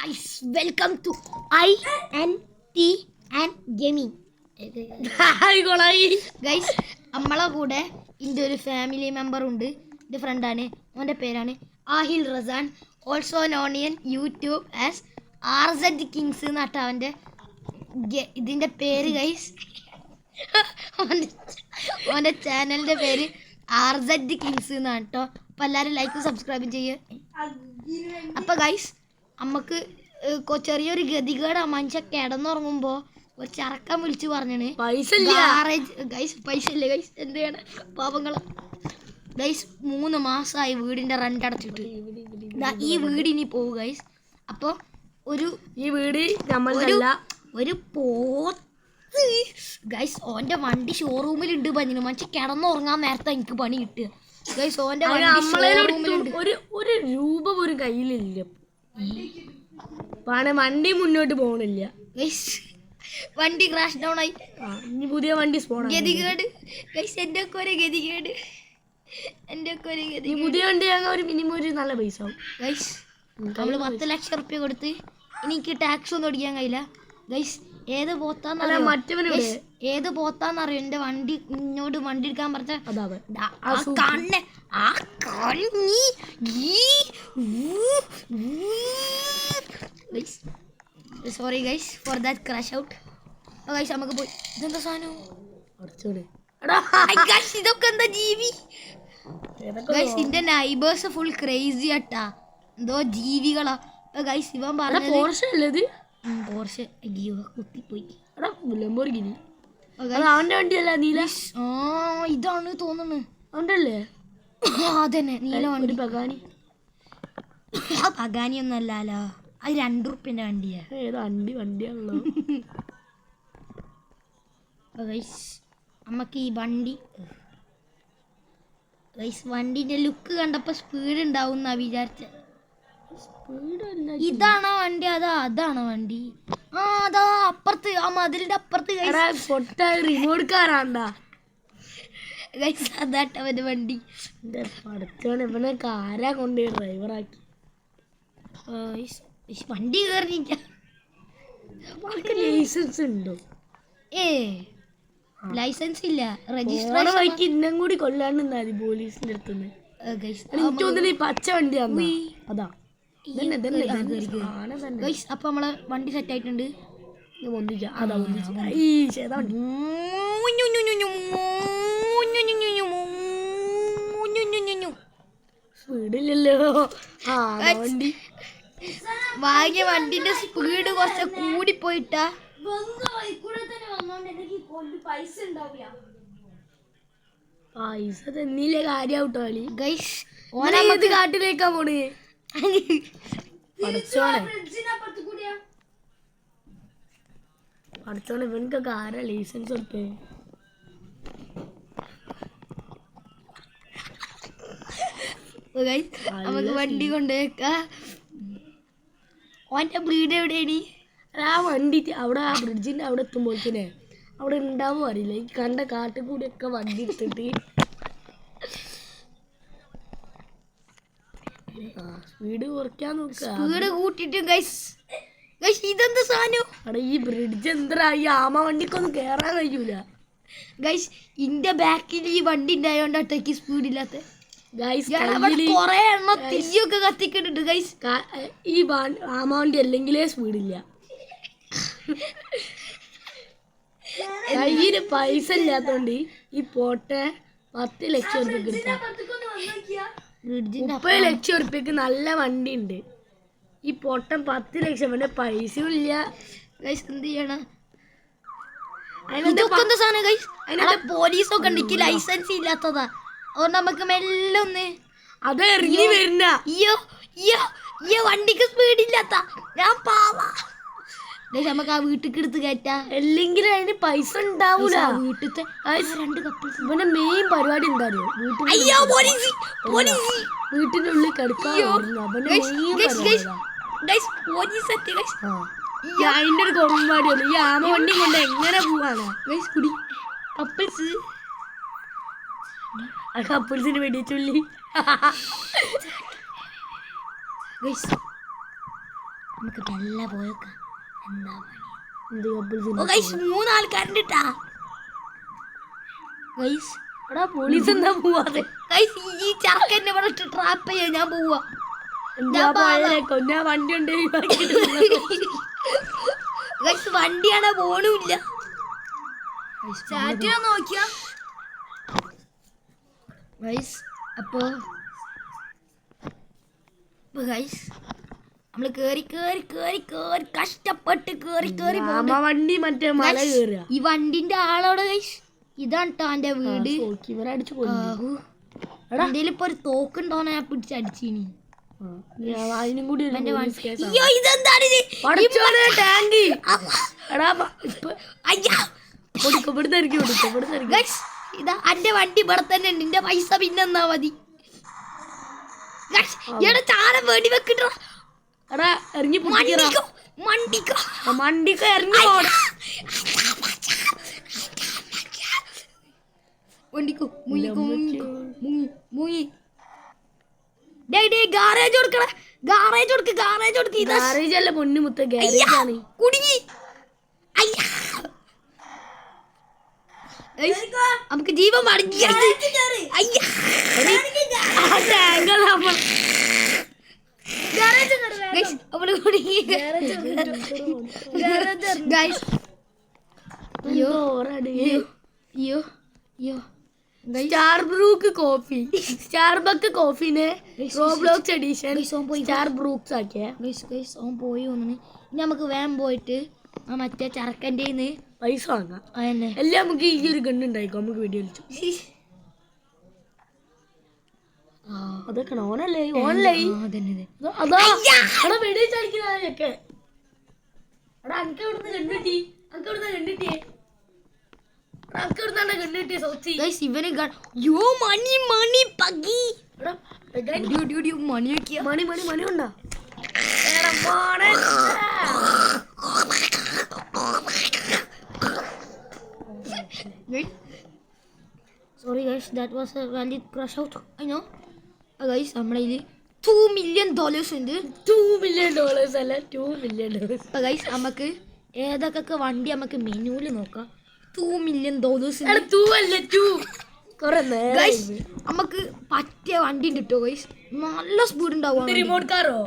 guys, welcome to INT and Gaming. Guys നമ്മളെ കൂടെ എൻ്റെ ഒരു ഫാമിലി മെമ്പർ ഉണ്ട്. എൻ്റെ ഫ്രണ്ടാണ്. അവൻ്റെ പേരാണ് Aahil Razan, also known in YouTube as RZ kings എന്നാട്ടോ അവൻ്റെ ഇതിൻ്റെ പേര്. ഗൈസ് അവൻ്റെ ചാനലിൻ്റെ പേര് RZ കിങ്സ് എന്നാണ് കേട്ടോ. അപ്പോൾ എല്ലാവരും ലൈക്ക് സബ്സ്ക്രൈബ് ചെയ്യുക. അപ്പോൾ ഗൈസ് നമുക്ക് ചെറിയൊരു ഗതികേട് മനുഷ്യ കിടന്നുറങ്ങുമ്പോൾ ഒരു ചറക്കം വിളിച്ച് പറഞ്ഞാണ് പൈസ ഇല്ല ഗൈസ്. എന്ത് ചെയ്യണം പാപങ്ങള് ഗൈസ്. 3 മാസമായി വീടിന്റെ റെന്റ് അടച്ചിട്ട്. ഈ വീടിനി പോകും ഗൈസ്. അപ്പോൾ ഈ വീട് ഒരു പോത്ത് ഗൈസ് ഓന്റെ വണ്ടി ഷോറൂമിലുണ്ട്. പറഞ്ഞു മനുഷ്യ കിടന്നുറങ്ങാൻ നേരത്തെ എനിക്ക് പണി കിട്ടുക ഗൈസ്. ഓന്റെ ഷോറൂമിലുണ്ട്. ഒരു രൂപ പോലും കയ്യിലില്ല. വണ്ടി മുന്നോട്ട് പോകണില്ല ഗൈസ്. വണ്ടി ക്രാഷ് ഡൗൺ ആയി. ഇനി പുതിയ വണ്ടി ഗതികേട് ഗൈസ്. എൻ്റെ ഒക്കെ ഒരു ഗതികേട്. പുതിയ വണ്ടി ഒരു മിനിമം ഒരു നല്ല പൈസ ആവും ഗൈസ്. നമ്മള് 10 ലക്ഷം റുപ്യ കൊടുത്ത് എനിക്ക് ടാക്സ് ഒന്നും അടിക്കാൻ കഴിയില്ല ഗൈസ്. ഏത് പോത്താന്നറിയോ എൻ്റെ വണ്ടി ഇങ്ങോട്ട് വണ്ടി എടുക്കാൻ പറഞ്ഞ sorry guys for that crash out. Guys നമുക്ക് പോയി. ഇതെന്താ സാധനം? ഇതൊക്കെ എന്താ ജീവി ഗൈസ്? ഇതിന്റെ നൈബേഴ്സ് ഫുൾ ക്രേസി ആട്ടാ. എന്തോ ജീവികളാ ഗൈസ്. ഇവൻ പറഞ്ഞത് പോർഷെ. അയ്യോ കുത്തിപ്പോയി. ഇതാണ് തോന്നുന്നു. അതന്നെ നീല വണ്ടി. പഗാനി ഒന്നും അല്ലല്ലോ, അത് 2 റുപ്യന്റെ വണ്ടിയാ. വണ്ടിയാണല്ലോ നമുക്ക് ഈ വണ്ടിന്റെ ലുക്ക് കണ്ടപ്പോ സ്പീഡ് ഉണ്ടാവും എന്നാ വിചാരിച്ച. ഇതാണോ വണ്ടി? അതാണോ വണ്ടി? അതാ അപ്പുറത്ത്, ആ മതിലിന്റെ അപ്പുറത്ത് റിമോട്ട് കാറാണ്ടാ ഗൈസ്. അതാട്ടോ അവന്റെ വണ്ടി. ഇവനെ കാരാ കൊണ്ട് ഡ്രൈവറാക്കി. വണ്ടി കയറിഞ്ഞ ലൈസൻസ് ഉണ്ടോ? ലൈസൻസ് ഇല്ല. രജിസ്ട്രേഷൻ ഇന്നും കൂടി കൊല്ലാണ്ട് മതി പോലീസിന്റെ അടുത്തുനിന്ന്. എനിക്ക് തോന്നുന്നു ഈ പച്ച വണ്ടി അതാ. അപ്പൊ നമ്മളെ വണ്ടി സെറ്റ് ആയിട്ടുണ്ട്. സ്പീഡില്ലല്ലോ വണ്ടി. വാങ്ങിയ വണ്ടിന്റെ സ്പീഡ് കുറച്ച് കൂടി പോയിട്ടാ. പൈസ തന്നില്ലേ കാര്യാവട്ടോ ഗൈസ്. ഓനേത് കാട്ടിലേക്കാ പോണേ? പഠിച്ചോളെ ഇവനക്കൊക്കെ ആരാ ലൈസൻസ് കൊടുത്തേ? നമുക്ക് വണ്ടി കൊണ്ടുപോയേക്കാം. ഓന്റെ ബ്രീഡ് എവിടെയാണ്? ആ വണ്ടി അവിടെ ആ ബ്രിഡ്ജിന്റെ അവിടെ എത്തുമ്പോഴത്തേനെ അവിടെ ഉണ്ടാവും അറിയില്ല. ഈ കണ്ട കാട്ടിൽ കൂടിയൊക്കെ വണ്ടി എടുത്തിട്ട് സ്പീഡ് കുറയ്ക്കാൻ നോക്കുക. സ്പീഡ് കൂട്ടിട്ട് ഇതെന്താ സാധനം? അവിടെ ഈ ബ്രിഡ്ജ് എന്താ ഈ ആമ വണ്ടിക്കൊന്നും കേറാൻ കഴിയൂല ഗൈസ്. ഇന്റെ ബാക്കിൽ ഈ വണ്ടി ഉണ്ടായോണ്ടാട്ടേക്ക് സ്പീഡ് ഇല്ലാത്ത ഗൈസ്. കൊറേ എണ്ണം തിരിയൊക്കെ കത്തിക്കിട്ടുണ്ട് ഗൈസ്. ഈ ആമ വണ്ടി അല്ലെങ്കിലേ സ്പീഡില്ല. കയ്യില് പൈസ ഇല്ലാത്തോണ്ട് ഈ പോട്ടെ 10 ലക്ഷം ഉറുപ്പ്യക്ക് എടുക്കാം. 30 ലക്ഷം ഉറുപ്പ്യക്ക് നല്ല വണ്ടി ഉണ്ട്. ഈ പൊട്ടൻ 10 ലക്ഷം വേണ്ട പൈസയും ഇല്ല. എന്ത് ചെയ്യണം? പോലീസൊക്കെ ഉണ്ട്. ലൈസൻസ് ഇല്ലാത്തതാ. അതുകൊണ്ട് നമുക്ക് മെല്ലെ ഒന്ന് അത് ഇറങ്ങി വരുന്ന. ഈ വണ്ടിക്ക് സ്പീഡ് ഇല്ലാത്ത ഞാൻ പാവാ. നമുക്ക് ആ വീട്ടിലേക്ക് എടുത്ത് കയറ്റാ. അല്ലെങ്കിൽ അതിന് പൈസ ഉണ്ടാവൂല. വീട്ടിലത്തെ 2 കപ്പിൾസ്. ഇവന്റെ മെയിൻ പരിപാടി എന്താ അറിയോ? വീട്ടിന്റെ ഉള്ളിൽ കിടക്കാൻ. അതിന്റെ ഒരു കൊമ്പാടിയാണ്. ഈ ആമ വണ്ടി കൊണ്ട് എങ്ങനെ പോവാണ്? കപ്പിൾസ് ആ കപ്പിൾസിന് വെടിച്ചുള്ളി. നമുക്ക് നല്ല പോയേക്കാം. എന്താ പണി? എന്ത് കപ്പിൾസ് ഓ ഗൈസ് 3 ആൾക്കാരുണ്ട് ട്ടാ. ഗൈസ് എടാ പോലീസ് എന്താ പോവാതെ ഗൈസ് ഈ ചാക്കന്നെ ഇവിടെ ട്രാപ്പ് ചെയ്യാൻ ഞാൻ പോവാ. ഞാൻ വണ്ടി ഉണ്ട് ഗൈസ് വണ്ടിയാണോ പോണില്ല. നോക്കിയാ ഗൈസ് അപ്പോ ഗൈസ് നമ്മള് കേറി കേറി കേറി കേറി കഷ്ടപ്പെട്ട് കേറി കേറി വണ്ടി മറ്റേ മല കേറുക. ഈ വണ്ടിന്റെ ആളോട് ഗൈസ് ഇതാണ് ട്ടോ എന്റെ വീട്. ഇവരടിച്ചു എന്തേലും ഇപ്പൊ ഒരു തോക്കുണ്ടോന്ന് ഞാൻ പിടിച്ചടിച്ചീനി. അതിനും കൂടി അയ്യോ ഇതെന്താണ് ടാങ്കി ഇതാ എന്റെ വണ്ടി ഇവിടെ തന്നെ ഉണ്ട്. എന്റെ പൈസ പിന്നെ എന്നാ മതി. ഇവിടെ ചാരം വേണ്ടി വെക്കിട്ടോ. എടാ ഇറങ്ങി മണ്ടിക്കോ മണ്ടിക്കോ മണ്ടിക്കോ ഇറങ്ങി വണ്ടിക്കോ മുങ്ങിക്കോ മുങ്ങിക്കോ മുങ്ങി മുങ്ങി. ഗാരേജ് കൊടുക്കണ ഗാരേജ് കൊടുക്ക് ഗാരേജ് കൊടുക്ക്. ഗാരേജ് അല്ല പൊന്നു മുത്ത ഗാരേജാണ്. കുടുങ്ങി. നമുക്ക് ജീവൻ മടങ്ങി. സ്റ്റാർബ്രൂക്ക് കോഫി സ്റ്റാർബക്ക് കോഫിനെ റോബ്ലോക്സ് എഡിഷൻ സ്റ്റാർ ബ്രൂക്സ് ആക്കിയ ഓൻ പോയി തോന്നുന്നു. ഇനി നമുക്ക് വേഗം പോയിട്ട് ആ മറ്റേ ചറക്കൻ്റെ പൈസ വാങ്ങാം. അതന്നെ എല്ലാം നമുക്ക് ഈ ഒരു ഗണ്ണ് ഉണ്ടായിക്കോ. നമുക്ക് വീഡിയോ കളിച്ചു അതൊക്കെ ഓനല്ലേ ഓൺലൈൻ അതാ വെടി ചടിക്കുന്നതൊക്കെ. എടാ അനക്ക് ഇവിടുന്ന് കണ്ടിട്ടി അനക്ക് ഇവിടുന്ന് കണ്ടിട്ടിയേ അനക്ക് ഇവിടുന്നാണ് കണ്ടിട്ടി സോച്ചി ഇവന് മണി മണി പകി മണി വെക്കിയ മണി മണി മണി ഉണ്ടാ. Sorry guys, that was a valid crash out. I know. Guys, നമ്മുടെ കയ്യിൽ $2 million ഉണ്ട്. $2 million അല്ല $2 million. ഗൈസ് നമുക്ക് ഏതൊക്കെ വണ്ടി നമുക്ക് മെനുവിൽ നോക്കാം. $2 million നമുക്ക് പറ്റിയ വണ്ടി ഉണ്ട് കേട്ടോ ഗൈസ്. നല്ല സ്പീഡ് ഉണ്ടാവും. റിമോട്ട് കാറോ?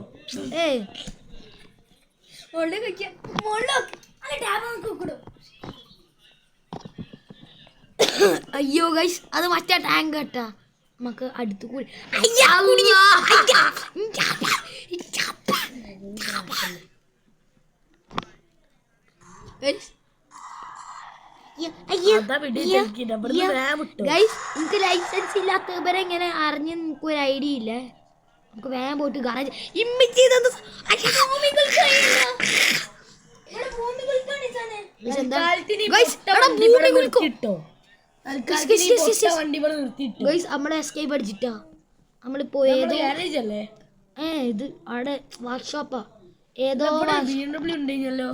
അയ്യോ ഗൈസ് അത് മറ്റേ ടാങ്ക് കേട്ടാ. നമുക്ക് അടുത്ത് കൂടി എനിക്ക് ലൈസൻസ് ഇല്ലാത്തവരെ ഇങ്ങനെ അറിഞ്ഞ് നമുക്ക് ഒരു ഐഡിയ ഇല്ല. നമുക്ക് വേഗം പോയിട്ട് ഗാരേജ് നമ്മളെ എസ്കേപ്പ് അടിച്ചിട്ടാ നമ്മള് പോയത്. ഇത് അവിടെ വർക്ക്ഷോപ്പാ ഏതോ ഉണ്ടല്ലോ.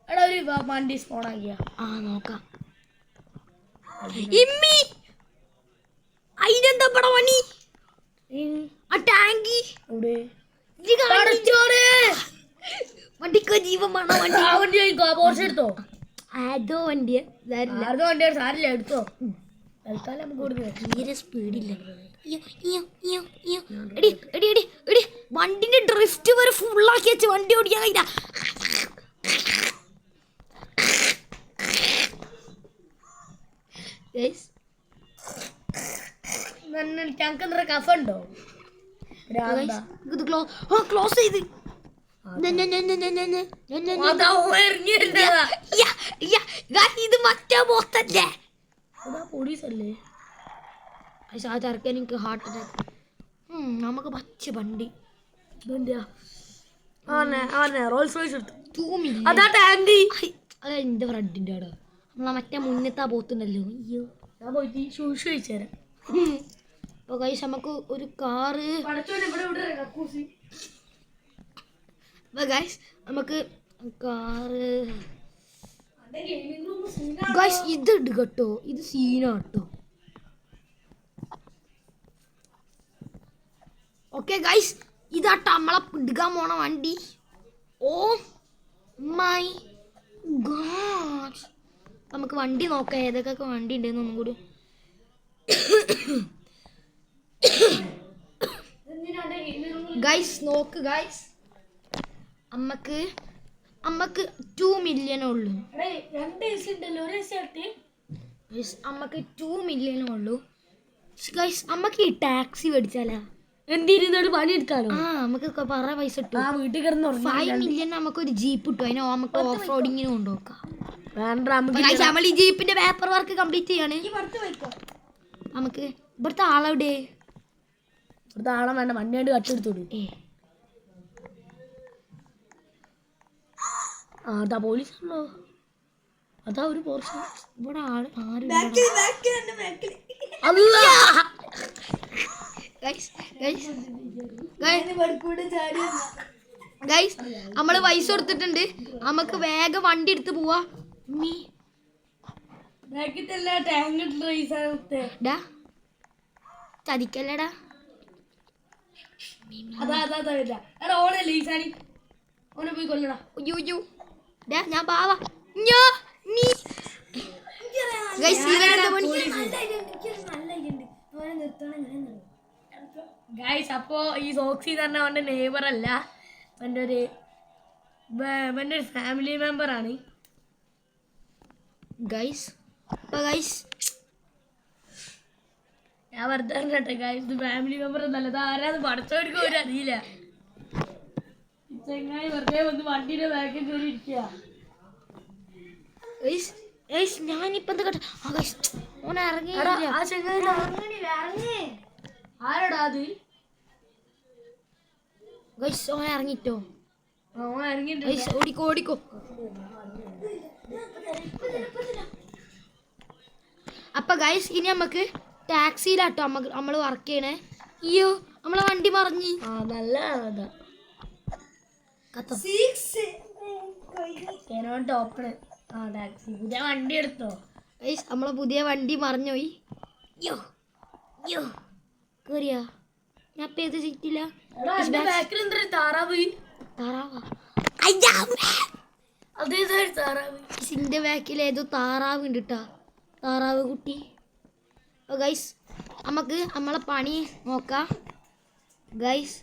എടാ ഒരു വണ്ടി സ്പോൺ ആക്കിയ നോക്കാം. അതിനെന്താ പട പണി ആ ടാങ്കി വണ്ടിക്കോ ജീവൻ വേണോ? വണ്ടി എടുത്തോ അതോ വണ്ടിയാ സാരില്ല എടുത്തോ. തൽക്കാലം നമുക്ക് തീരെ സ്പീഡില്ല. വണ്ടിന്റെ ഡ്രിഫ്റ്റ് വരെ ഫുള്ളാക്കി വെച്ച് വണ്ടി ഓടിക്കാൻ കഴിയില്ല. ഞങ്ങൾക്ക് കഫ ഉണ്ടോ? ക്ലോസ് ചെയ്ത് ഇത് മറ്റേ ബോത്തല്ലേ പോലീസല്ലേ? ആ ചെറുക്കൻ എനിക്ക് ഹാർട്ട് അറ്റാക്ക്. നമുക്ക് പച്ച വണ്ടി റോൾസ് റോയ്സ് എടുത്തു. അതാ ടാങ്ക്. അതെ എന്റെ ഫ്രണ്ടിന്റെ അവിടെ നമ്മളെ മറ്റേ മുന്നത്തെ പോത്തുണ്ടല്ലോ. അയ്യോ ഞാൻ പോയിട്ട് ഷൂസ് കഴിച്ചുതരാം. അപ്പൊ ഗൈസ് നമുക്ക് ഒരു കാറ് ഗൈസ് നമുക്ക് കാറ് ഗൈസ് ഇത് ഇട് കേട്ടോ. ഇത് സീനാട്ടോ. ഓക്കെ ഗൈസ് ഇതാട്ടോ നമ്മളെ പിടുക്കാൻ പോണ വണ്ടി. Oh my god. നമുക്ക് വണ്ടി നോക്കാം ഏതൊക്കെ വണ്ടി ഉണ്ടെന്ന് ഒന്നും കൂടി. ഗൈസ് നോക്ക് ഗൈസ്, അമ്മക്ക് 2 മില്യണേ ഉള്ളൂ. അമ്മക്ക് 2 മില്യണേ ഉള്ളൂ ഗൈസ്. അമ്മക്ക് ഈ ടാക്സി മേടിച്ചാലാ? എന്തിരുന്നോട് പണി എടുക്കാനോ? ആ നമുക്ക് പറ പൈസ ഇട്ടു. ആ വീട്ടിൽ കിടന്ന് 5 മില്യൺ നമുക്ക് ഒരു ജീപ്പ് കിട്ടും. അതിന് നമുക്ക് ഓഫ് റോഡിങ്ങിന് കൊണ്ടുപോക്കാം. വേണ്ട നമ്മൾ ഈ ജീപ്പിന്റെ പേപ്പർ വർക്ക് കംപ്ലീറ്റ് ചെയ്യാണ്. നമുക്ക് ഇവിടുത്തെ ആളെവിടെ? ഇവിടുത്തെ ആളെ വേണ്ട, വണ്ടിയാണ്ട് കട്ടെടുത്തോളൂ. അതാ പോലീസ് ഉണ്ടോ? അതാ ഒരു പോർഷൻ. ഇവിടെ ആരും ഗൈസ് നമ്മള് പൈസ കൊടുത്തിട്ടുണ്ട്. നമുക്ക് വേഗം വണ്ടി എടുത്ത് പോവാ. ചതിക്കല്ലേടാ. ഞാൻ പാവാ. ഗൈസ് അപ്പോ ഈ സോക്സി തന്നെ അവന്റെ നെയ്ബർ അല്ല, എൻ്റെ ഒരു ഫാമിലി മെമ്പർ ആണ് ഗൈസ്. ഞാൻ വെറുതെ കേട്ടെ ഗൈസ്, ഇത് ഫാമിലി മെമ്പർ ഒന്നല്ല. ആരാത് പഠിച്ചവർക്ക് പോലും അറിയില്ല. ചെങ്ങായി വെറുതെ വന്ന് വണ്ടിയുടെ ബാക്കിൽ കയറി ഇരിക്കുക. ഞാനിപ്പോ ആരടാ അത്? ഓൻ ഇറങ്ങിട്ടോ? ഇറങ്ങിട്ടോ? ഓടിക്കോ. അപ്പൊ ഗൈസ് ഇനി നമുക്ക് ടാക്സിയിലാട്ടോ നമ്മള് വർക്ക് ചെയ്യണേ. അയ്യോ നമ്മളെ വണ്ടി മറിഞ്ഞ്. നല്ല ടാക്സി പുതിയ വണ്ടി എടുത്തോ? നമ്മളെ പുതിയ വണ്ടി മറിഞ്ഞുപോയി. കേറിയാ? ഞാൻ ഇപ്പൊ ഏത് സീറ്റില്ല. സിന്റെ ബാക്കിൽ ഏതോ താറാവ് ഉണ്ട് ട്ടാ. താറാവ് കുട്ടി. ഗൈസ് നമുക്ക് നമ്മളെ പണി നോക്കാം ഗൈസ്.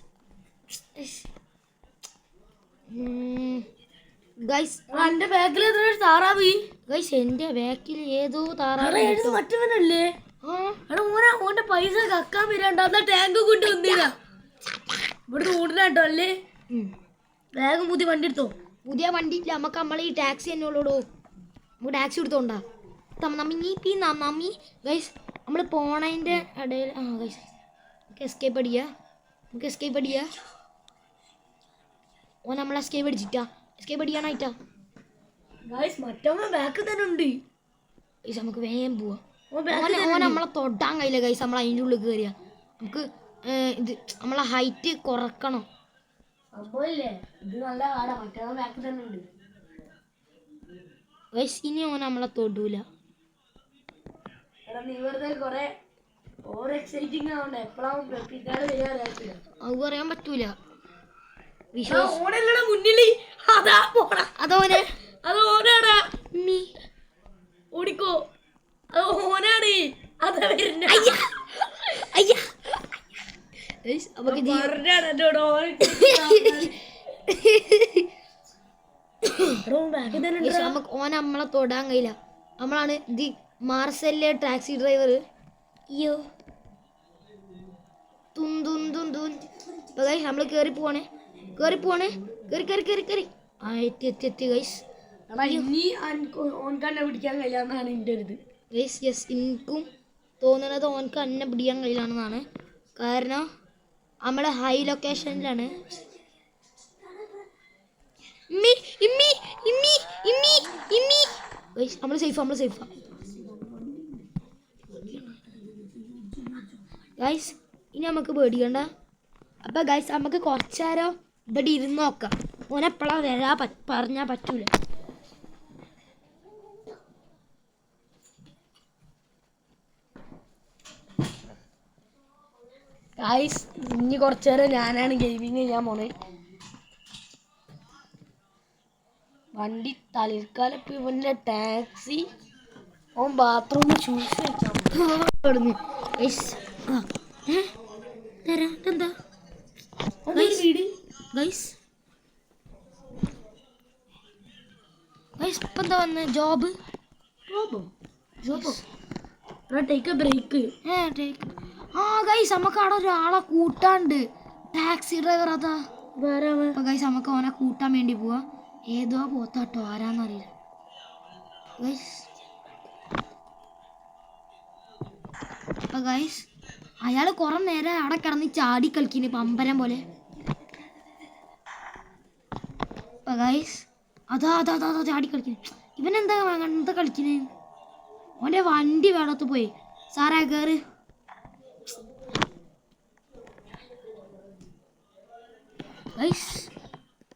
എന്റെ ബാക്കിൽ താറാവ്. ഗൈസ് എന്റെ ബാക്കിൽ ഏതോ താറാവ്. മറ്റവനല്ലേ? ഓന്റെ പൈസ കക്കാൻ വരണ്ട. ടാങ്ക് കൊണ്ട് വന്നില്ല. ഇവിടെ റോഡിനാട്ടോ അല്ലേ? വേഗം പുതിയ വണ്ടി എടുത്തോ. പുതിയ വണ്ടി ഇല്ല നമുക്ക്. നമ്മളെ ഈ ടാക്സി തന്നെ ഉള്ളൂ. നമുക്ക് ടാക്സി എടുത്തോണ്ടാ നമ്മി ഗൈസ്. നമ്മൾ പോണതിൻ്റെ ഇടയിൽ ഗൈസ് നമുക്ക് എസ്കേപ്പ് അടിക്കുക. ഓ നമ്മൾ എസ്കേപ്പ് അടിച്ചിട്ടാ. എസ്കേപ്പ് അടിക്കാനായിട്ടാ ഗൈസ്. മറ്റവൻ ബാക്കിൽ തന്നെ ഉണ്ട് ഗൈസ്. നമുക്ക് വേഗം പോവാം. ഓൻ നമ്മളെ തൊട്ടാൻ കഴിയില്ല ഗൈസ്. നമ്മൾ അതിൻ്റെ ഉള്ളിൽ കയറിയാ നമുക്ക് ഇത് നമ്മളെ ഹൈറ്റ് കുറക്കണം. ഗൈസ് ഇനി ഓൻ നമ്മളെ തൊടൂല. അത് പറയാൻ പറ്റൂല. ഓടിക്കോ. അത് ഓനാണ്. അതാ വരുന്ന. ഓൻ നമ്മളെ തൊടാൻ കഴിയില്ല. നമ്മളാണ് ദി മാർസലിലെ ടാക്സി ഡ്രൈവർ. അയ്യോ നമ്മള് കേറി പോവാണേ. കേറി. എത്തി ഗൈസ്. പിടിക്കാൻ കഴിയാന്നാണ് എൻ്റെ ഒരു ഇത്. യെസ് എനിക്കും തോന്നുന്നത് ഓനക്ക് അന്നെ പിടിക്കാൻ കഴിയില്ലാണെന്നാണ്. കാരണം നമ്മള് ഹൈ ലൊക്കേഷനിലാണ്. നമ്മള് സേഫാ ഗൈസ്. ഇനി നമുക്ക് പേടിക്കണ്ട. അപ്പൊ ഗൈസ് നമുക്ക് കുറച്ചേരം ഇവിടെ ഇരുന്ന് നോക്കാം. ഓനെപ്പോഴാ വരാ പറഞ്ഞാൽ പറ്റൂല. ഗൈസ് ഇനി കുറച്ചു നേരം ഞാനാണ് ഗെയിമിങ് ചെയ്യാൻ പോണേ. വണ്ടി തൽക്കാലം ഇപ്പൊ ഇവന്റെ ടാക്സി ഓൻ ബാത്റൂമിൽ ചൂസ് വെച്ചാൽ എന്താ വീട് ഗൈസ് ഗൈസ് ഇപ്പം എന്താ വന്ന് ജോബ് ടേക്ക് എ ബ്രേക്ക്. ആ ഗൈസ് നമുക്ക് അവിടെ ഒരാളെ കൂട്ടാണ്ട് ടാക്സി ഡ്രൈവർ അതാ വേറെ അപ്പൊ ഗൈസ് നമുക്ക് അവനെ കൂട്ടാൻ വേണ്ടി പോവാ. ഏതോ പോത്താട്ടോ ആരാന്നറിയില്ല ഗൈസ്. അപ്പൊ ഗൈസ് അയാള് കുറെ നേരം അവിടെ കിടന്ന് ചാടി കളിക്കുന്നു പമ്പരം പോലെ. അപ്പൊ ഗൈസ് അതാ അതാ അതാ അതാ ചാടി കളിക്കുന്നു. ഇവനെന്താ അങ്ങനത്തെ കളിക്കുന്നത്? ഓൻ്റെ വണ്ടി വേടത്ത് പോയി. സാറേ കയറ്. ഗൈസ്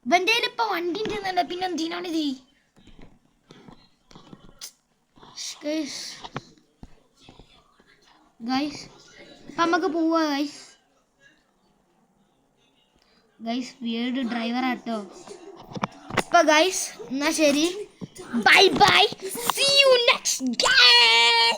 ഇവൻ്റെ ഇപ്പൊ വണ്ടി ഉണ്ടെന്നല്ല പിന്നെ എന്തിനാണിത്? ഗൈസ് ഇപ്പം നമുക്ക് പോവാ ഗൈസ്. ഗൈസ് വീട് ഡ്രൈവറാട്ടോ. അപ്പൊ ഗൈസ് എന്നാ ശരി, bye bye, see you next game.